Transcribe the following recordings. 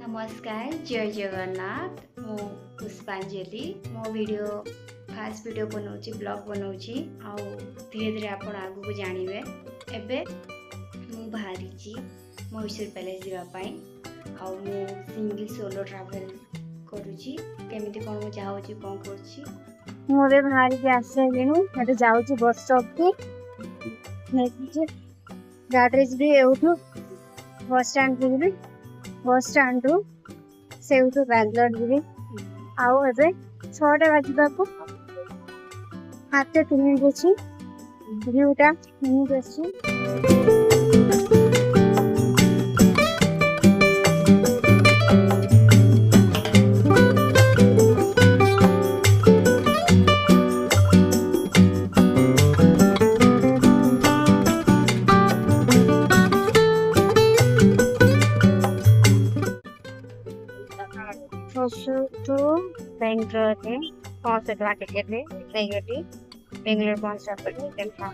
नमस्कार जय जगन्नाथ मु पुष्पांजलि मो वीडियो फास्ट वीडियो बनाऊँ ब्लॉग बनाऊँ आउ धीरे धीरे आपण आगु को जानवे एबे मु बाहरी मैसूर पैलेस जावाई आउ मु सिंगल सोलो ट्रैवल करुची केमिति कोन मु जाउची कोन करची मोरे बाहर के आसे लेनु एटा जाउची बस स्टॉप की नेकी गाड़ी भी एउठु बस स्टैंड भी बस स्टैंड रु सेउठु बैंगलोर भी आउ एबे 6टा बाजिबा को हाते 3 मिनिट अछि व्यूटा मिनिट अछि तो बैंगलोर में पहुंच गया टिकट में बैंगलोर पहुंचा पर देखा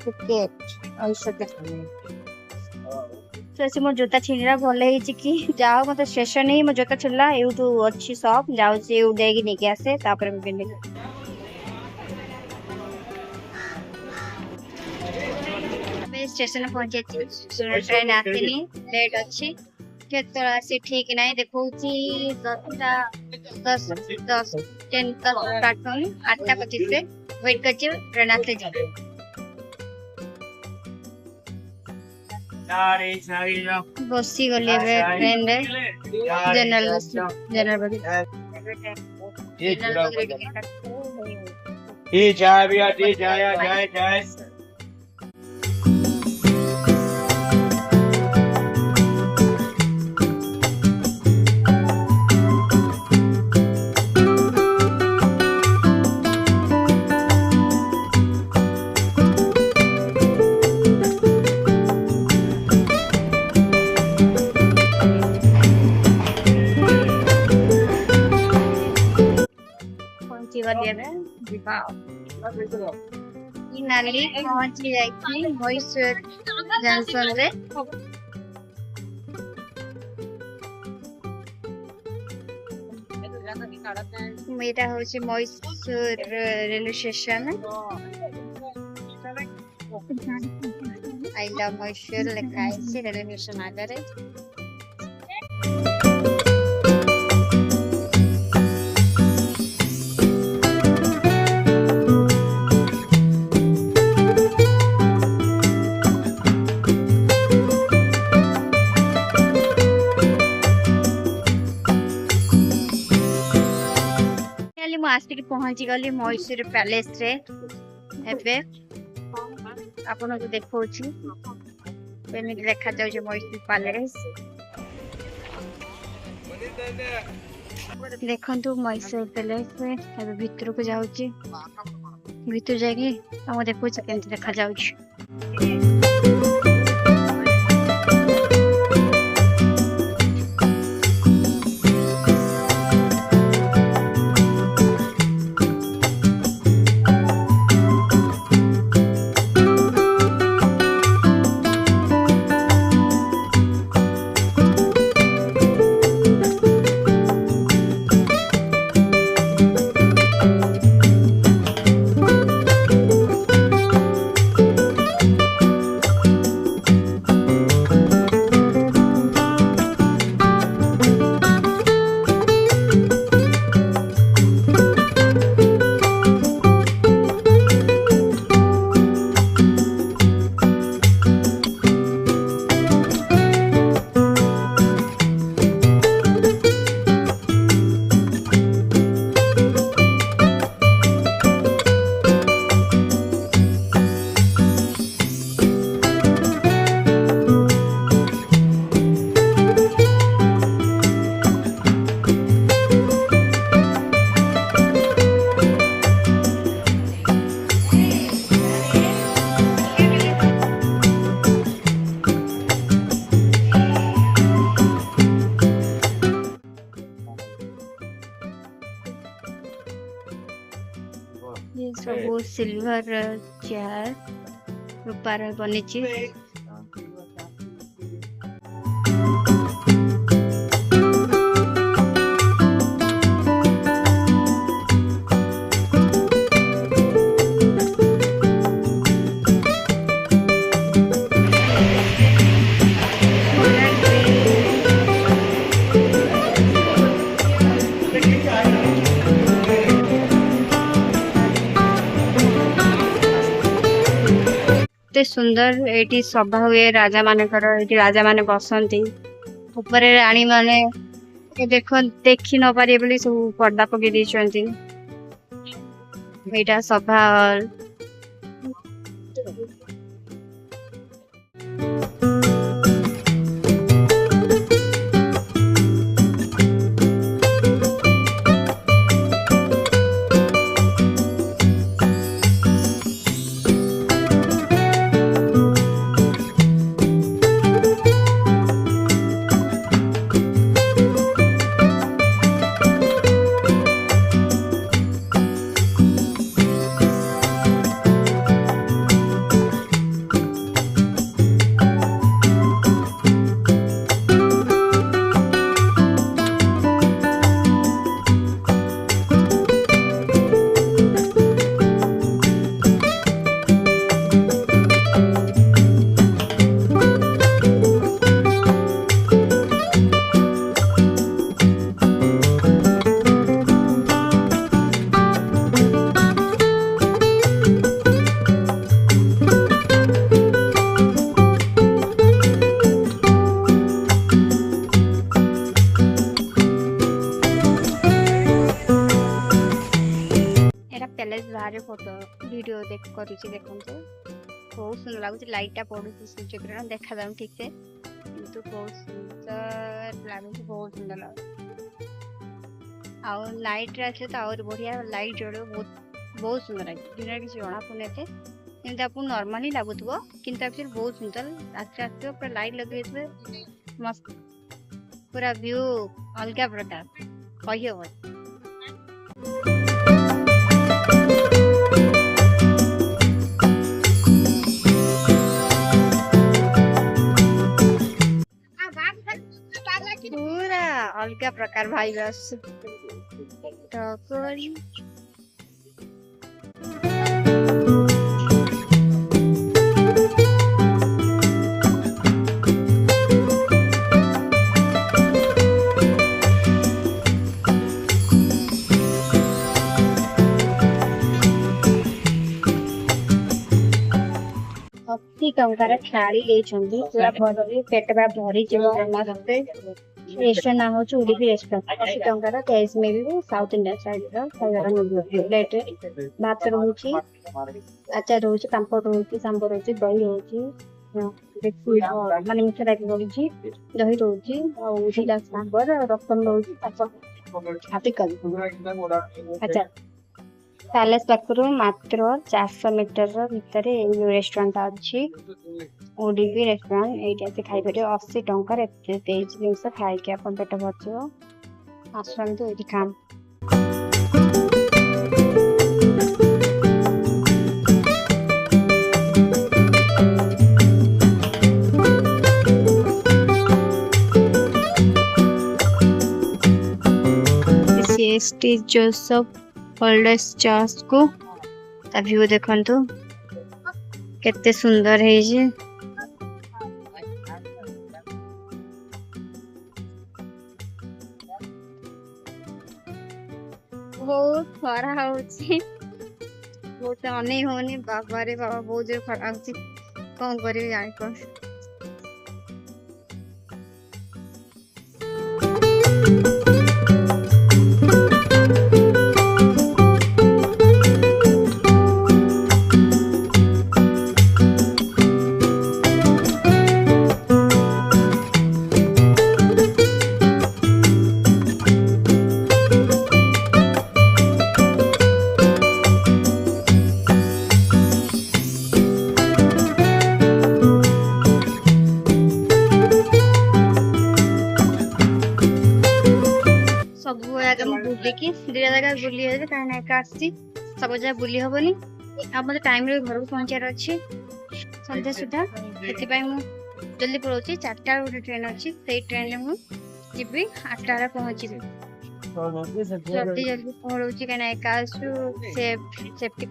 टिकट ऐसे तो मो जोता छिड़ा भल कि जाओ मत स्टेशन ही मो जोता छिड़ा यूटू अच्छी शॉप जाऊँ जाए नहीं आसे स्टेशन पहुंचे ट्रेन आसनी लेट अच्छी आसी ठीक ना देखा 10 प्लाटफॉर्म 8:25 से वेट कर ट्रेन आते जाए बसी गली ट्रेन रे जनरल नाली पहुंची जाइए मैसूर जंक्शन रे मेरा होची Mysore railway station I love Mysore लिखा है रेलवे स्टेशन आगे आसिक पहुंची गली मैसूर पैलेस रे एबे आपन को देखौची एमिति देखा जाउ मैसूर पैलेस देखंतु मैसूर पैलेस रे एबे भीतर को जाउची भीतर जाके हम देखौची केमिति देखा जाउची सिल्वर चेयर रूपार बनी। एते सुंदर एटी सभा हुए राजा मानकर एटी राजा माने बसंती ऊपर रानी माने देखो देखी न पारे बोली सब पर्दा पके दी एटा सभा हॉल। पैलेस बाहर फोटो वीडियो देख करूची देखंतु बहुत सुंदर लागुची लाइटा पडुची सूर्य किरण देखा जाउ ठीक से किंतु बहुत सुंदर लागुची बहुत सुंदर लागुची आ लाइट राखे तो और बढ़िया लाइट जड़ो बहुत सुंदर लागे दिन किसी जणा पने थे एमती आपको नॉर्मली लागुथबो किंतु एक्चुअली बहुत सुंदर रात रात पूरा लाइट लगे मस्त पूरा व्यू अलग प्रकार कही हो। पूरा अलग प्रकार भाई बस टकोरी टंकार थाली पूरा भर पेट बा भरी रेस्टोरेंट नाम हूँ उडुपी रेस्टोरेंट 80 टंकार कैश में भी साउथ इंडियन साइड प्लेट भात रोचे आचार रोचे पापड़ रोचे सांबर रोचे दही रोचे माने मिठा टाइप रोचे दही रोचे और सांबर रसम रोचे हाथी कर अच्छा पैलेस पाखरु मात्र 400 मीटर भितर रेस्टोरेंट अच्छी उडुपी रेस्टोरेंट ये खाई पारे 80 टंकार तेज जिनस खाई पेट भर आसतु ये खाम। CST जोसेफ होल्डर्स चर्च को व्यू देखंतु केते सुंदर है जे बहुत खरा होची बहुत अने होनी बाबा रे बाबा बहुत जोर खरा होची कौन करी जाने को बुलिकी दुटा जगह बुली कहीं सब जगह बुली हेनी अब मत टाइम रे घर को पहुंचार अच्छी संध्या सुधा से मु जल्दी पड़ोची 4टा गोटे ट्रेन अच्छी से ट्रेन में मुझे 8टा पहुँची जल्दी जल्दी पहुँची कहीं एका सेफ्टी